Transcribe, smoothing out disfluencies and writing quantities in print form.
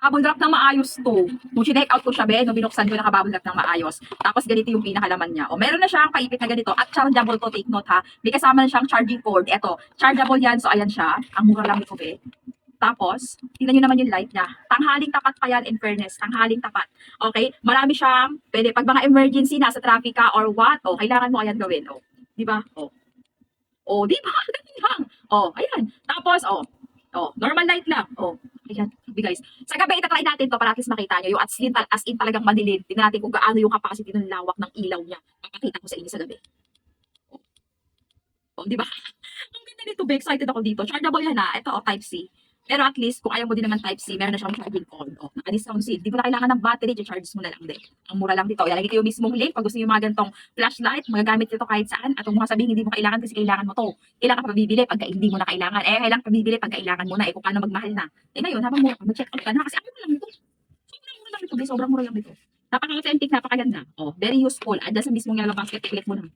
Bubble wrap ng maayos to. Nung chinek out ko siya, be, nung binuksan ko, naka-bubble wrap ng maayos. Tapos ganito yung pinakalaman niya. O, meron na siyang paipit na ganito. At chargeable to, take note ha. May kasama na siyang charging cord. Eto, chargeable yan. So, ayan siya. Ang mura lang nito, be. Tapos, tingnan nyo naman yung light niya. Tanghaling tapat pa yan, in fairness. Tanghaling tapat. Okay? Marami siyang, pwede, pag mga emergency, nasa traffic ka or what, o, kailangan mo ayan gawin. O, di ba? O, di ba? Ganun lang. O, ayan. Tapos, normal light lang. O, ayan. Sabi guys, sa gabi itatry natin to para at least makita nyo yung as in talagang madilim. Tingnan natin kung gaano yung capacity ng lawak ng ilaw niya. Papakita ko sa inyo sa gabi. O, di ba? Ang ganda nito, be. Excited ako dito. Chargeable yan ha. Ito, Type C. Pero at least, kung ayaw mo din naman Type C, meron na siyang charging cord. O, naka-discount sale. Di mo na kailangan ng battery, i-charge mo na lang din. Ang mura lang dito. Ilalagay ko yung mismong link. Pag gusto niyo yung mga ganitong flashlight, magagamit nito kahit saan. At kung mo sabihin, hindi mo kailangan kasi kailangan mo to. Kailangan ka pa bibili pagka hindi mo na kailangan. Kailangan pa bibili pag kailangan mo na. Kung paano magmahal na. Ngayon, habang mura ka, mag-check out ka na. Kasi ang mura lang nito. Sobrang mura lang nito, be. Sobrang mura lang nito. Napaka-authentic, napakaganda. Very useful. Andiyan sa mismong yellow basket, i-click mo na.